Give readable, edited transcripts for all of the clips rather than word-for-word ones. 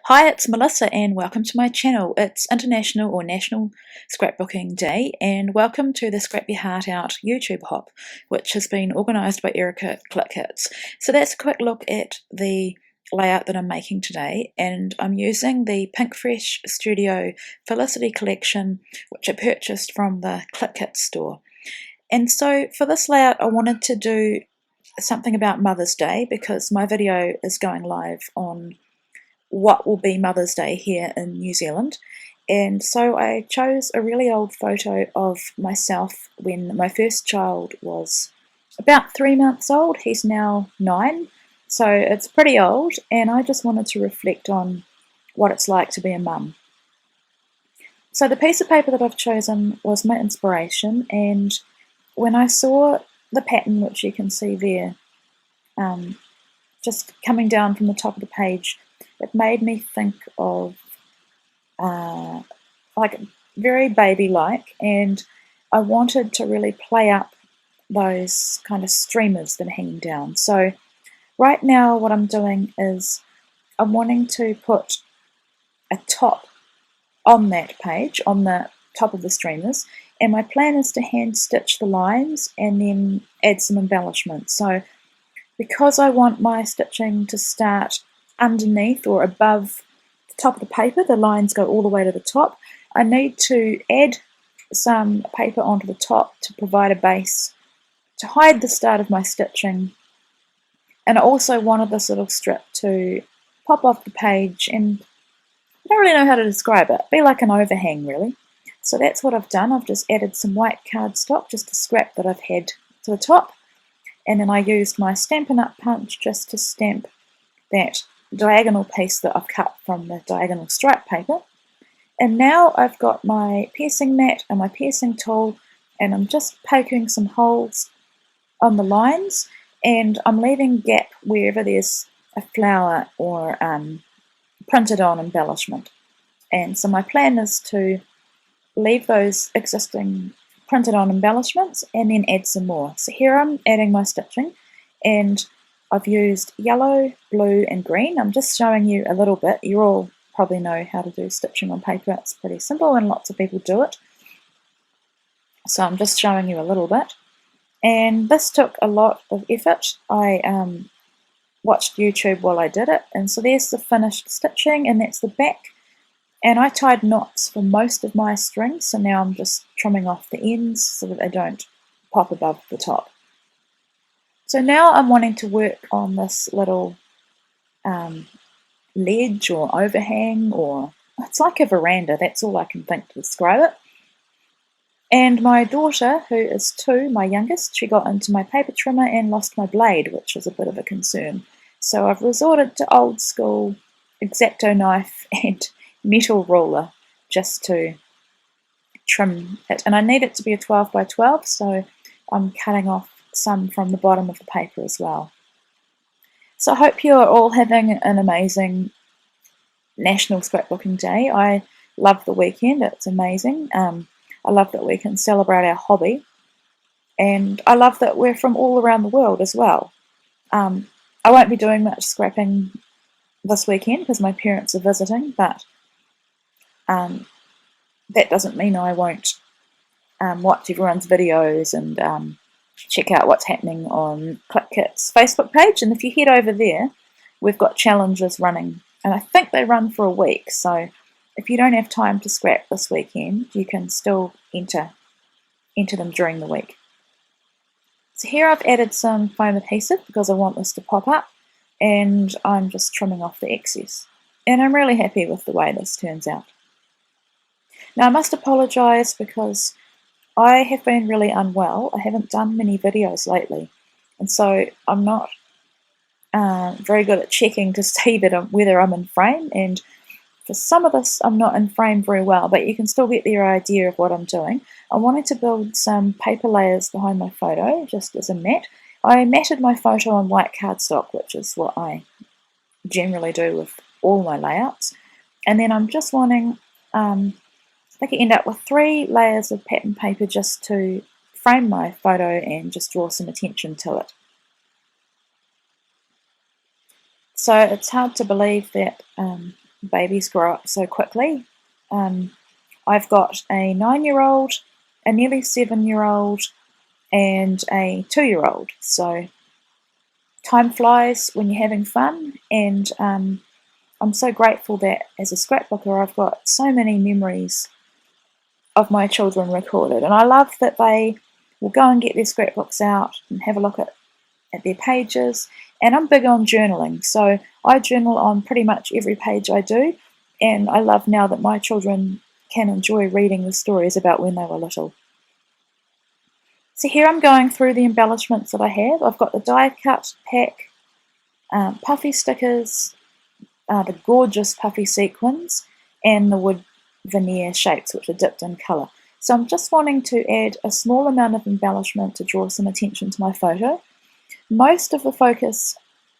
Hi, it's Melissa and welcome to my channel. It's International or National Scrapbooking Day and welcome to the Scrap Your Heart Out YouTube hop, which has been organised by Erica ClickHits. So that's a quick look at the layout that I'm making today, and I'm using the Pink Fresh Studio Felicity collection, which I purchased from the ClickHits store. And so for this layout I wanted to do something about Mother's Day because my video is going live on what will be Mother's Day here in New Zealand, and so I chose a really old photo of myself when my first child was about 3 months old. He's now 9, so it's pretty old, and I just wanted to reflect on what it's like to be a mum. So the piece of paper that I've chosen was my inspiration, and when I saw the pattern, which you can see there, just coming down from the top of the page, it made me think of like very baby-like, and I wanted to really play up those kind of streamers that are hanging down. So right now what I'm doing is I'm wanting to put a top on that page, on the top of the streamers, and my plan is to hand stitch the lines and then add some embellishment. So because I want my stitching to start underneath or above the top of the paper, the lines go all the way to the top, I need to add some paper onto the top to provide a base to hide the start of my stitching. And I also wanted this little strip to pop off the page, and I don't really know how to describe it, be like an overhang really. So that's what I've done. I've just added some white cardstock, just a scrap that I've had to the top, and then I used my Stampin' Up! Punch just to stamp that diagonal piece that I've cut from the diagonal stripe paper. And now I've got my piercing mat and my piercing tool, and I'm just poking some holes on the lines, and I'm leaving gap wherever there's a flower or printed on embellishment. And so my plan is to leave those existing printed on embellishments and then add some more. So here I'm adding my stitching, and I've used yellow, blue and green. I'm just showing you a little bit. You all probably know how to do stitching on paper. It's pretty simple and lots of people do it. So I'm just showing you a little bit. And this took a lot of effort. I watched YouTube while I did it. And so there's the finished stitching, and that's the back. And I tied knots for most of my strings, so now I'm just trimming off the ends so that they don't pop above the top. So now I'm wanting to work on this little ledge or overhang, or it's like a veranda, that's all I can think to describe it. And my daughter, who is 2, my youngest, she got into my paper trimmer and lost my blade, which is a bit of a concern. So I've resorted to old school X-Acto knife and metal ruler just to trim it. And I need it to be a 12 by 12, so I'm cutting off some from the bottom of the paper as well. So I hope you're all having an amazing National Scrapbooking Day. I love the weekend, it's amazing. I love that we can celebrate our hobby, and I love that we're from all around the world as well. I won't be doing much scrapping this weekend because my parents are visiting, but that doesn't mean I won't watch everyone's videos and check out what's happening on ClickHits Facebook page. And if you head over there, we've got challenges running, and I think they run for a week, so if you don't have time to scrap this weekend, you can still enter them during the week. So here I've added some foam adhesive because I want this to pop up, and I'm just trimming off the excess. And I'm really happy with the way this turns out. Now I must apologise because I have been really unwell. I haven't done many videos lately, and so I'm not very good at checking to see that whether I'm in frame, and for some of this I'm not in frame very well, but you can still get the idea of what I'm doing. I wanted to build some paper layers behind my photo just as a mat. I matted my photo on white cardstock, which is what I generally do with all my layouts, and then I'm just wanting I could end up with 3 layers of pattern paper just to frame my photo and just draw some attention to it. So it's hard to believe that babies grow up so quickly. I've got a 9-year-old, a nearly 7-year-old, and a 2-year-old. So time flies when you're having fun, and I'm so grateful that as a scrapbooker I've got so many memories of my children recorded, and I love that they will go and get their scrapbooks out and have a look at their pages. And I'm big on journaling, so I journal on pretty much every page I do, and I love now that my children can enjoy reading the stories about when they were little. So here I'm going through the embellishments that I have. I've got the die cut pack, puffy stickers, the gorgeous puffy sequins, and the wood veneer shapes which are dipped in colour. So I'm just wanting to add a small amount of embellishment to draw some attention to my photo. Most of the focus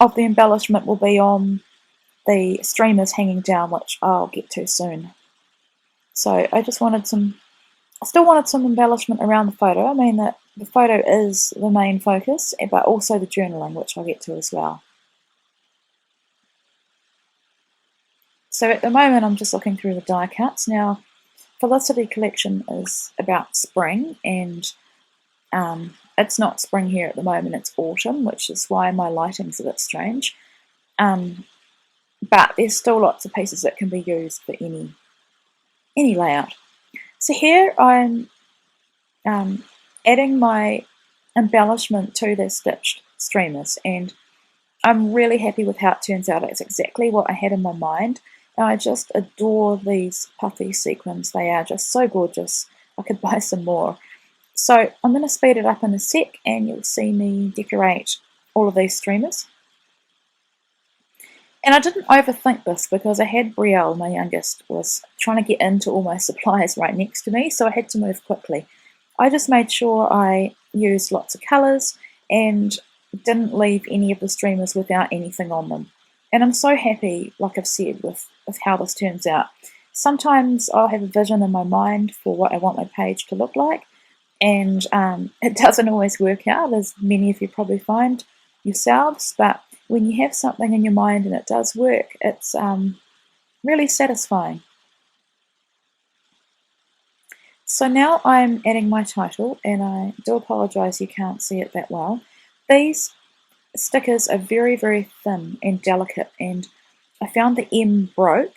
of the embellishment will be on the streamers hanging down, which I'll get to soon. So I just wanted I still wanted some embellishment around the photo. I mean that the photo is the main focus, but also the journaling, which I'll get to as well. So at the moment I'm just looking through the die cuts. Now Felicity collection is about spring, and it's not spring here at the moment, it's autumn, which is why my lighting's a bit strange. But there's still lots of pieces that can be used for any layout. So here I'm adding my embellishment to the stitched streamers, and I'm really happy with how it turns out. It's exactly what I had in my mind, and I just adore these puffy sequins. They are just so gorgeous. I could buy some more. So I'm going to speed it up in a sec, and you'll see me decorate all of these streamers. And I didn't overthink this because I had Brielle, my youngest, was trying to get into all my supplies right next to me, so I had to move quickly. I just made sure I used lots of colours and didn't leave any of the streamers without anything on them. And I'm so happy, like I've said, with how this turns out. Sometimes I'll have a vision in my mind for what I want my page to look like, and it doesn't always work out, as many of you probably find yourselves, but when you have something in your mind and it does work, it's really satisfying. So now I'm adding my title, and I do apologise you can't see it that well. These stickers are very, very thin and delicate, and I found the M broke,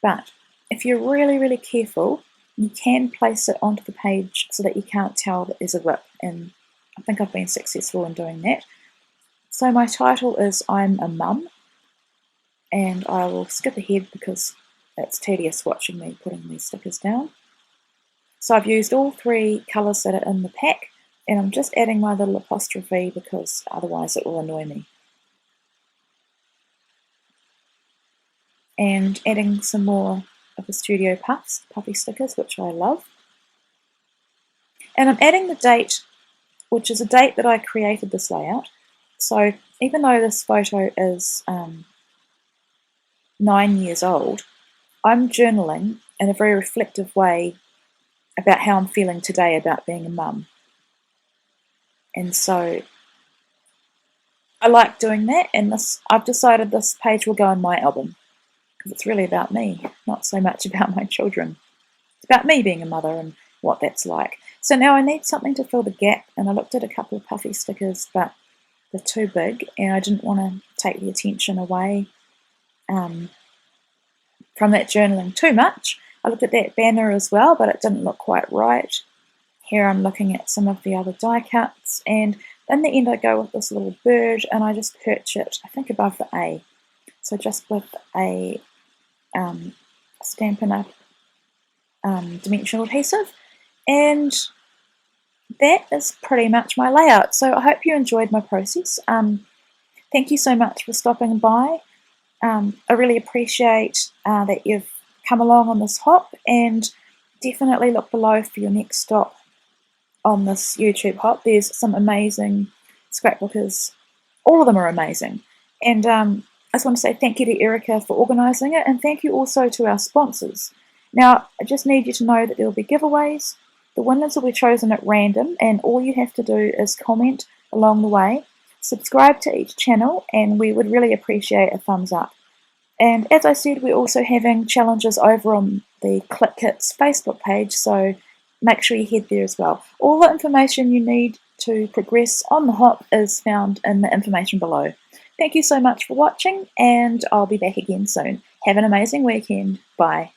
but if you're really, really careful, you can place it onto the page so that you can't tell that there's a rip, and I think I've been successful in doing that. So my title is I'm a Mum, and I will skip ahead because it's tedious watching me putting these stickers down. So I've used all three colours that are in the pack, and I'm just adding my little apostrophe because otherwise it will annoy me. And adding some more of the Studio puffy stickers, which I love. And I'm adding the date, which is a date that I created this layout. So even though this photo is 9 years old, I'm journaling in a very reflective way about how I'm feeling today about being a mum. And so I like doing that, and I've decided this page will go in my album because it's really about me, not so much about my children. It's about me being a mother and what that's like. So now I need something to fill the gap, and I looked at a couple of puffy stickers, but they're too big, and I didn't want to take the attention away from that journaling too much. I looked at that banner as well, but it didn't look quite right. Here I'm looking at some of the other die cuts, and in the end I go with this little bird, and I just perch it, I think, above the A. So just with a Stampin' Up! Dimensional adhesive, and that is pretty much my layout. So I hope you enjoyed my process. Thank you so much for stopping by. I really appreciate that you've come along on this hop, and definitely look below for your next stop on this YouTube hop. There's some amazing scrapbookers. All of them are amazing. And I just want to say thank you to Erica for organising it, and thank you also to our sponsors. Now, I just need you to know that there will be giveaways. The winners will be chosen at random, and all you have to do is comment along the way, subscribe to each channel, and we would really appreciate a thumbs up. And as I said, we're also having challenges over on the Click Kits Facebook page, so make sure you head there as well. All the information you need to progress on the hop is found in the information below. Thank you so much for watching, and I'll be back again soon. Have an amazing weekend. Bye.